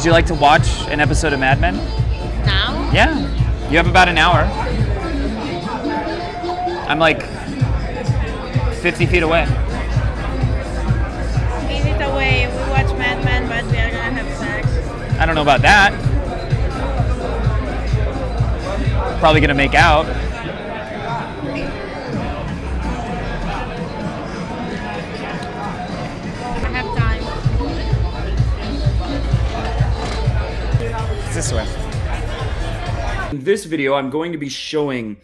Would you like to watch an episode of Mad Men? Now? Yeah. You have about an hour. I'm like 50 feet away. Is it a way we watch Mad Men but we are gonna have sex? I don't know about that. Probably gonna make out. I have time. It's this way. In this video, I'm going to be showing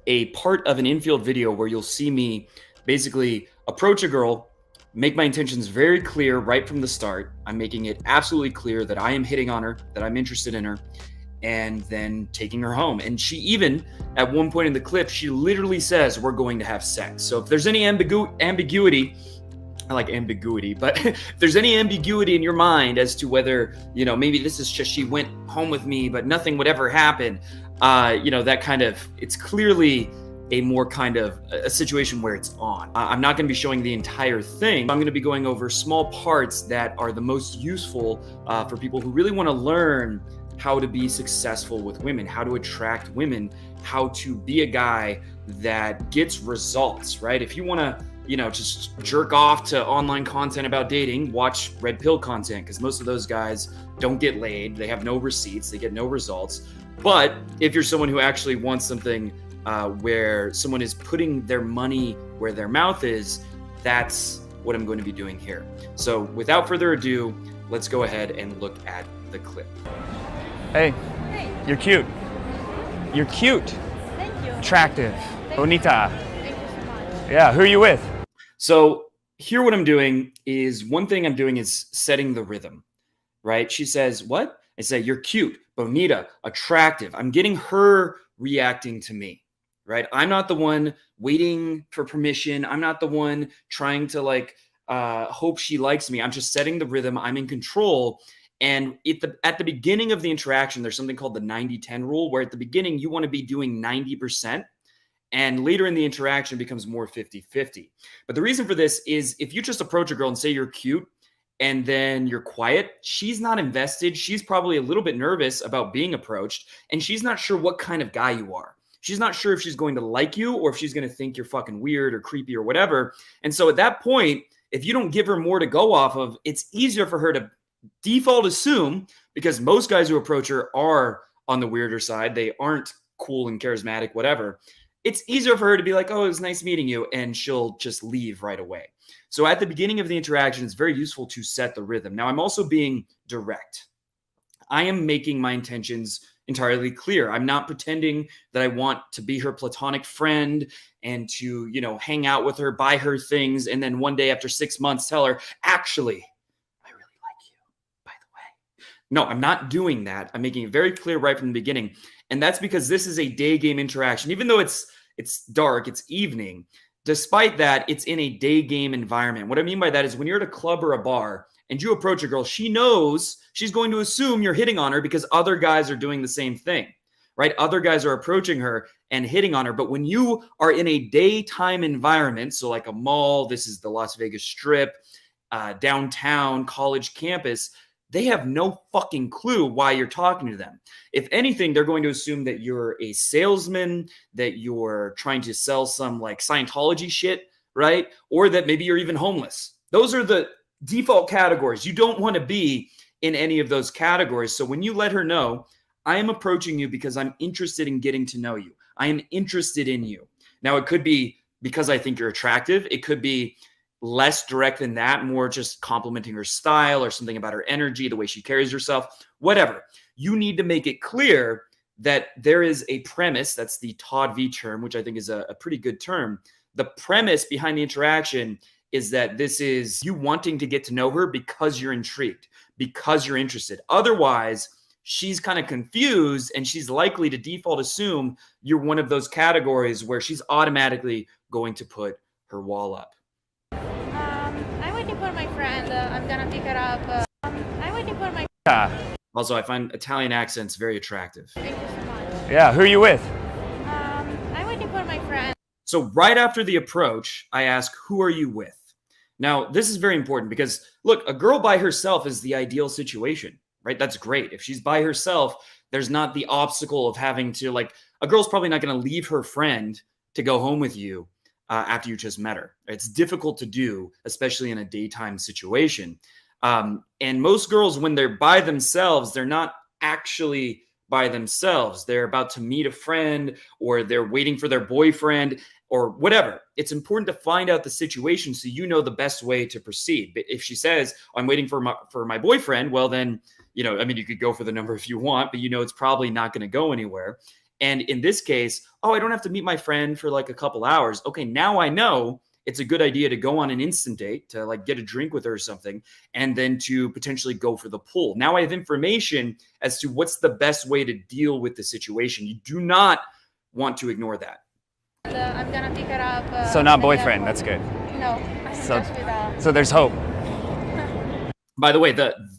a part of an infield video where you'll see me basically approach a girl, make my intentions very clear right from the start. I'm making it absolutely clear that I am hitting on her, that I'm interested in her, and then taking her home. And she even, at one point in the clip, she literally says, we're going to have sex. So if there's any ambiguity, I like ambiguity, but if there's any ambiguity in your mind as to whether, you know, maybe this is just she went home with me, but nothing would ever happen, you know, that kind of, it's clearly a more kind of a situation where it's on. I'm not going to be showing the entire thing. I'm going to be going over small parts that are the most useful for people who really want to learn how to be successful with women, how to attract women, how to be a guy that gets results, right? If you want to, you know, just jerk off to online content about dating, watch red pill content, because most of those guys don't get laid. They have no receipts. They get no results. But if you're someone who actually wants something where someone is putting their money where their mouth is, that's what I'm going to be doing here. So without further ado, let's go ahead and look at the clip. Hey, you're cute. You're cute. Thank you. Attractive. Bonita. Thank you so much. Yeah, who are you with? So here what I'm doing is, one thing I'm doing is setting the rhythm, right? She says, what? I say, you're cute, bonita, attractive. I'm getting her reacting to me, right? I'm not the one waiting for permission. I'm not the one trying to like hope she likes me. I'm just setting the rhythm. I'm in control. And at the beginning of the interaction, there's something called the 90-10 rule, where at the beginning you want to be doing 90%. And later in the interaction, it becomes more 50-50. But the reason for this is, if you just approach a girl and say you're cute and then you're quiet, she's not invested. She's probably a little bit nervous about being approached, and she's not sure what kind of guy you are. She's not sure if she's going to like you or if she's going to think you're fucking weird or creepy or whatever. And so at that point, if you don't give her more to go off of, it's easier for her to default assume, because most guys who approach her are on the weirder side. They aren't cool and charismatic, whatever. It's easier for her to be like, oh, it was nice meeting you, and she'll just leave right away. So at the beginning of the interaction, it's very useful to set the rhythm. Now, I'm also being direct. I am making my intentions entirely clear. I'm not pretending that I want to be her platonic friend and to, you know, hang out with her, buy her things, and then one day after 6 months tell her, actually, I really like you, by the way. No, I'm not doing that. I'm making it very clear right from the beginning. And that's because this is a day game interaction. Even though it's dark, it's evening, despite that, it's in a day game environment. What I mean by that is, when you're at a club or a bar and you approach a girl, she knows she's going to assume you're hitting on her because other guys are doing the same thing, right? Other guys are approaching her and hitting on her. But when you are in a daytime environment, so like a mall, this is the Las Vegas Strip, downtown, college campus, they have no fucking clue why you're talking to them. If anything, they're going to assume that you're a salesman, that you're trying to sell some like Scientology shit, right? Or that maybe you're even homeless. Those are the default categories. You don't want to be in any of those categories. So when you let her know, I am approaching you because I'm interested in getting to know you. I am interested in you. Now, it could be because I think you're attractive. It could be less direct than that, more just complimenting her style or something about her energy, the way she carries herself, whatever. You need to make it clear that there is a premise. That's the Todd V term, which I think is a pretty good term. The premise behind the interaction is that this is you wanting to get to know her because you're intrigued, because you're interested. Otherwise, she's kind of confused, and she's likely to default assume you're one of those categories where she's automatically going to put her wall up. I'm waiting for my friend. I'm gonna pick her up. I'm waiting for my. Also, I find Italian accents very attractive. Thank you so much. Yeah, who are you with? I'm waiting for my friend. So right after the approach, I ask, who are you with? Now, this is very important because, look, a girl by herself is the ideal situation, right? That's great. If she's by herself, there's not the obstacle of having to, like, a girl's probably not going to leave her friend to go home with you after you just met her. It's difficult to do, especially in a daytime situation. And most girls, when they're by themselves, they're not actually by themselves. They're about to meet a friend, or they're waiting for their boyfriend, or whatever. It's important to find out the situation so you know the best way to proceed. But if she says, I'm waiting for my boyfriend, well, then, I mean, you could go for the number if you want, but it's probably not going to go anywhere. And in this case, I don't have to meet my friend for like a couple hours. Okay, now I know it's a good idea to go on an instant date, to like get a drink with her or something, and then to potentially go for the pool. Now I have information as to what's the best way to deal with the situation. You do not want to ignore that. I'm gonna pick her up. So not boyfriend. That's good. No, just with So there's hope. By the way,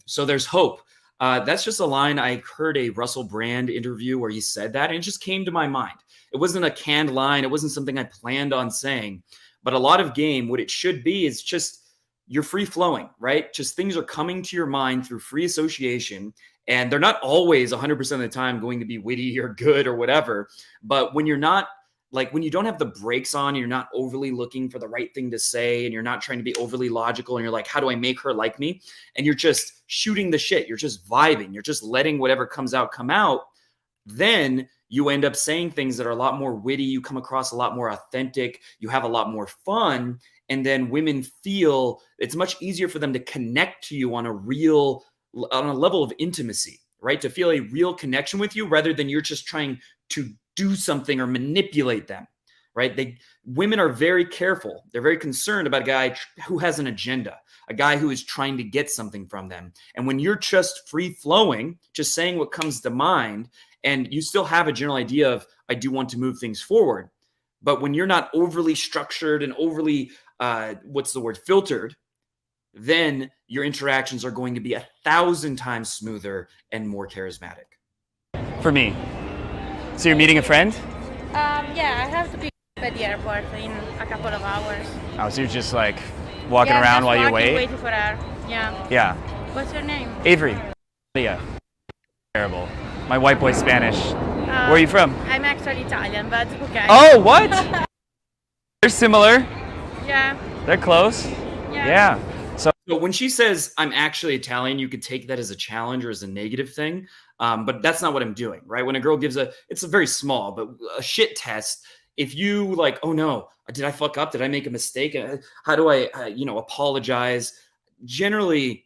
so there's hope. That's just a line. I heard a Russell Brand interview where he said that, and it just came to my mind. It wasn't a canned line. It wasn't something I planned on saying. But a lot of game, what it should be is just you're free flowing, right? Just things are coming to your mind through free association. And they're not always 100% of the time going to be witty or good or whatever. But when you're not, like when you don't have the brakes on, you're not overly looking for the right thing to say, and you're not trying to be overly logical, and you're like, how do I make her like me? And you're just shooting the shit. You're just vibing. You're just letting whatever comes out come out. Then you end up saying things that are a lot more witty. You come across a lot more authentic. You have a lot more fun. And then women feel it's much easier for them to connect to you on a level of intimacy, right? To feel a real connection with you rather than you're just trying to do something or manipulate them, right? Women are very careful. They're very concerned about a guy who has an agenda, a guy who is trying to get something from them. And when you're just free flowing, just saying what comes to mind, and you still have a general idea of, I do want to move things forward. But when you're not overly structured and overly, filtered, then your interactions are going to be 1,000 times smoother and more charismatic. For me. So you're meeting a friend? Yeah, I have to pick up at the airport in a couple of hours. Oh, so you're just like walking around while you wait? Waiting for her. Yeah. Yeah. What's your name? Avery. Leah. Terrible. My white boy Spanish. Where are you from? I'm actually Italian, but okay. Oh, what? They're similar. Yeah. They're close. Yeah. So when she says, I'm actually Italian, you could take that as a challenge or as a negative thing. But that's not what I'm doing, right? When a girl gives it's a very small, but a shit test. If you like, oh no, did I fuck up? Did I make a mistake? How do I, apologize? Generally,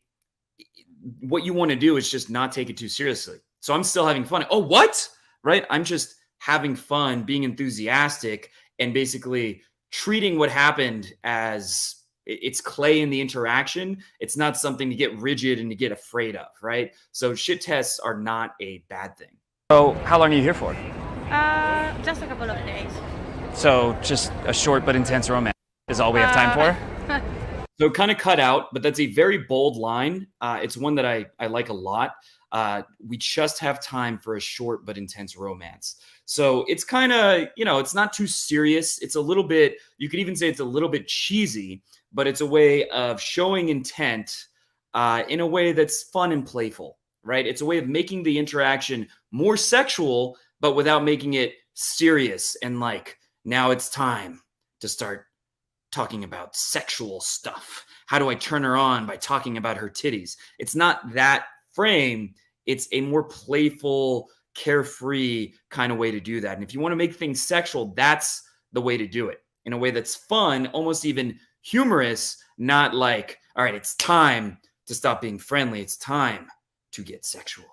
what you want to do is just not take it too seriously. So I'm still having fun. Oh, what? Right? I'm just having fun, being enthusiastic, and basically treating what happened as it's clay in the interaction. It's not something to get rigid and to get afraid of, right? So shit tests are not a bad thing. So how long are you here for? Just a couple of days. So just a short but intense romance is all we have time for? So kind of cut out, but that's a very bold line. It's one that I like a lot. We just have time for a short but intense romance. So it's kind of, it's not too serious. It's a little bit, you could even say it's a little bit cheesy, but it's a way of showing intent in a way that's fun and playful, right? It's a way of making the interaction more sexual, but without making it serious and like, now it's time to start talking about sexual stuff. How do I turn her on by talking about her titties? It's not that frame. It's a more playful, carefree kind of way to do that. And if you want to make things sexual, that's the way to do it in a way that's fun, almost even humorous, not like, all right, it's time to stop being friendly. It's time to get sexual.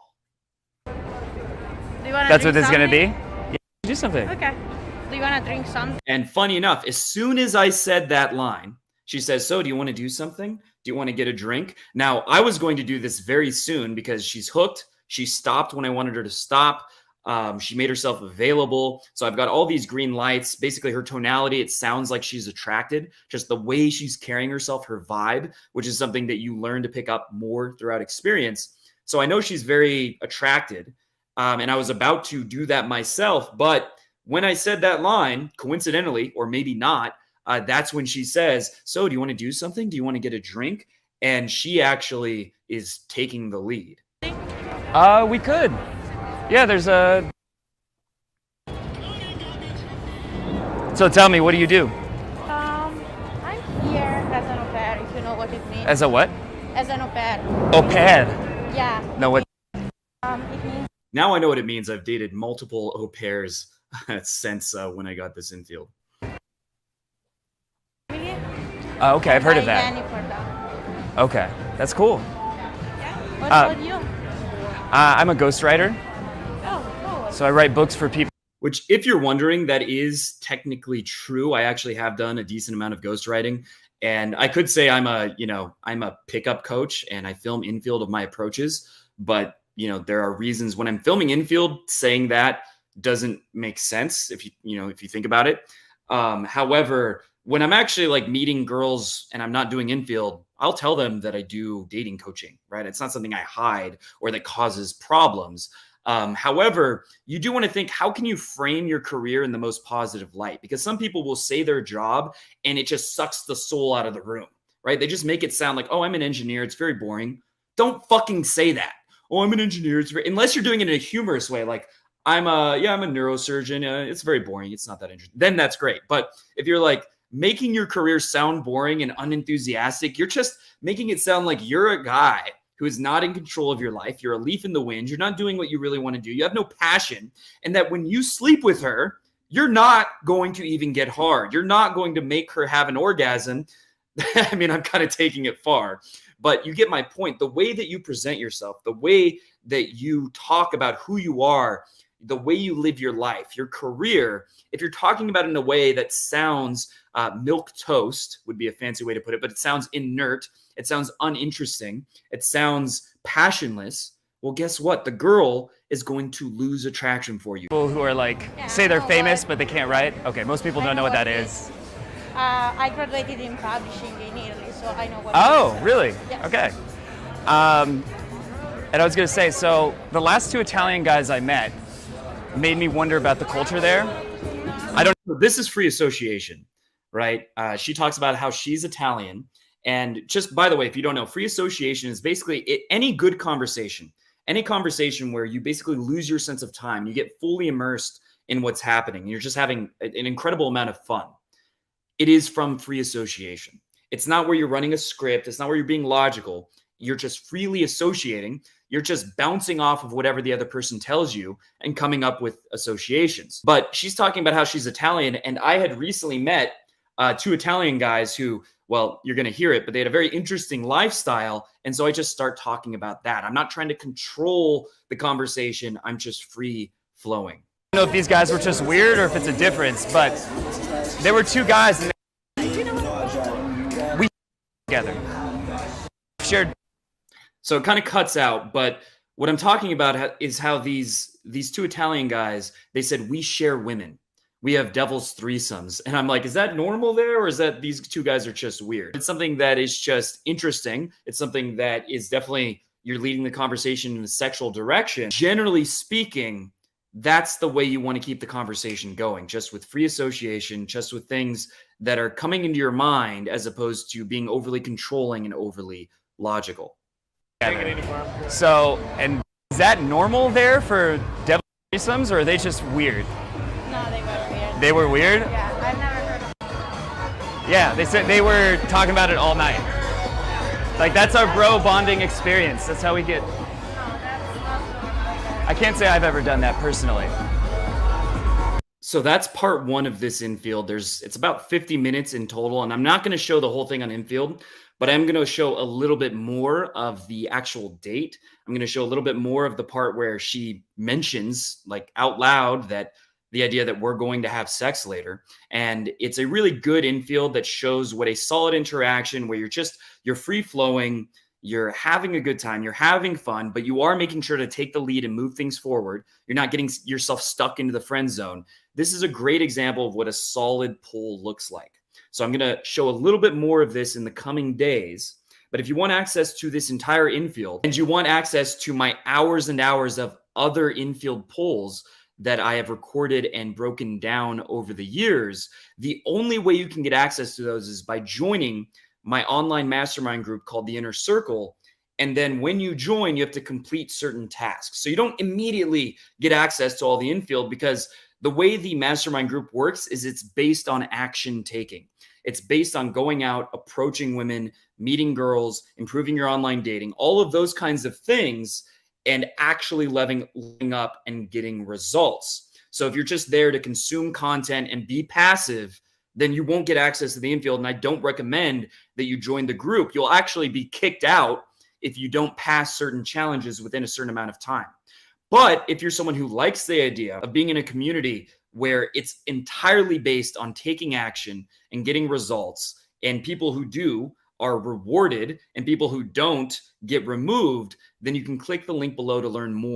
That's what this is going to be? Yeah, do something. Okay. Do you want to drink something? And funny enough, as soon as I said that line, she says, so do you want to do something? Do you want to get a drink? Now, I was going to do this very soon because she's hooked. She stopped when I wanted her to stop. She made herself available. So I've got all these green lights. Basically, her tonality, it sounds like she's attracted. Just the way she's carrying herself, her vibe, which is something that you learn to pick up more throughout experience. So I know she's very attracted. And I was about to do that myself. But when I said that line, coincidentally, or maybe not, that's when she says, so do you want to do something? Do you want to get a drink? And she actually is taking the lead. We could. Yeah, there's a. So tell me, what do you do? I'm here as an au pair, if you know what it means. As a what? As an au pair. Au pair. Yeah. No, what? It means Now I know what it means. I've dated multiple au pairs since when I got this infield. really. Okay, I've heard of I that. nanny for them. Okay, that's cool. Yeah. What Uh, about you? I'm a ghostwriter, Oh, cool. so I write books for people. Which, if you're wondering, that is technically true. I actually have done a decent amount of ghostwriting, and I could say I'm a pickup coach, and I film infield of my approaches. But there are reasons when I'm filming infield, saying that doesn't make sense if you think about it. However, when I'm actually like meeting girls and I'm not doing infield, I'll tell them that I do dating coaching. Right? It's not something I hide or that causes problems. However, you do want to think, how can you frame your career in the most positive light? Because some people will say their job and it just sucks the soul out of the room, right? They just make it sound like, oh, I'm an engineer. It's very boring. Don't fucking say that. Oh, I'm an engineer. Unless you're doing it in a humorous way, like I'm a neurosurgeon. It's very boring. It's not that interesting. Then that's great. But if you're like making your career sound boring and unenthusiastic, you're just making it sound like you're a guy who is not in control of your life. You're a leaf in the wind. You're not doing what you really want to do. You have no passion. And that when you sleep with her, you're not going to even get hard. You're not going to make her have an orgasm. I mean, I'm kind of taking it far, but you get my point. The way that you present yourself, the way that you talk about who you are, the way you live your life, your career, if you're talking about it in a way that sounds milk toast would be a fancy way to put it, but it sounds inert, it sounds uninteresting, it sounds passionless. Well, guess what? The girl is going to lose attraction for you. People who are like, Yeah, say I they're know famous, what- but they can't write. Okay, most people I don't know what that it is. I graduated in publishing in Italy, so I know what Oh, it is. really? Yes. Okay. And I was going to say, so the last two Italian guys I met made me wonder about the culture there. This is free association, right? She talks about how she's Italian. And just by the way, if you don't know, free association is basically any good conversation, any conversation where you basically lose your sense of time, you get fully immersed in what's happening. You're just having an incredible amount of fun. It is from free association. It's not where you're running a script. It's not where you're being logical. You're just freely associating. You're just bouncing off of whatever the other person tells you and coming up with associations. But she's talking about how she's Italian. And I had recently met two Italian guys who, well, you're going to hear it, but they had a very interesting lifestyle. And so I just start talking about that. I'm not trying to control the conversation. I'm just free flowing. I don't know if these guys were just weird or if it's a difference, but there were two guys and we together. Shared. So it kind of cuts out, but what I'm talking about is how these two Italian guys, they said, we share women. We have devil's threesomes. And I'm like, is that normal there? Or is that these two guys are just weird? It's something that is just interesting. It's something that is definitely, you're leading the conversation in a sexual direction. Generally speaking, that's the way you want to keep the conversation going, just with free association, just with things that are coming into your mind, as opposed to being overly controlling and overly logical. So, and is that normal there for devil threesomes, or are they just weird? No, they were weird. They were weird? Yeah, I've never heard of it. Yeah, they said they were talking about it all night. Like, that's our bro bonding experience. That's how we get. No, that's not something like that. I can't say I've ever done that personally. So that's part one of this infield. It's about 50 minutes in total, and I'm not going to show the whole thing on infield, but I'm going to show a little bit more of the actual date. I'm going to show a little bit more of the part where she mentions, like out loud, that the idea that we're going to have sex later. And it's a really good infield that shows what a solid interaction where you're free flowing, you're having a good time, you're having fun, but you are making sure to take the lead and move things forward. You're not getting yourself stuck into the friend zone. This is a great example of what a solid pull looks like. So I'm going to show a little bit more of this in the coming days. But if you want access to this entire infield and you want access to my hours and hours of other infield pulls that I have recorded and broken down over the years, the only way you can get access to those is by joining my online mastermind group called The Inner Circle. And then when you join, you have to complete certain tasks. So you don't immediately get access to all the infield, because the way the mastermind group works is it's based on action taking. It's based on going out, approaching women, meeting girls, improving your online dating, all of those kinds of things, and actually leveling up and getting results. So if you're just there to consume content and be passive, then you won't get access to the infield. And I don't recommend that you join the group. You'll actually be kicked out if you don't pass certain challenges within a certain amount of time. But if you're someone who likes the idea of being in a community where it's entirely based on taking action and getting results, and people who do are rewarded and people who don't get removed, then you can click the link below to learn more.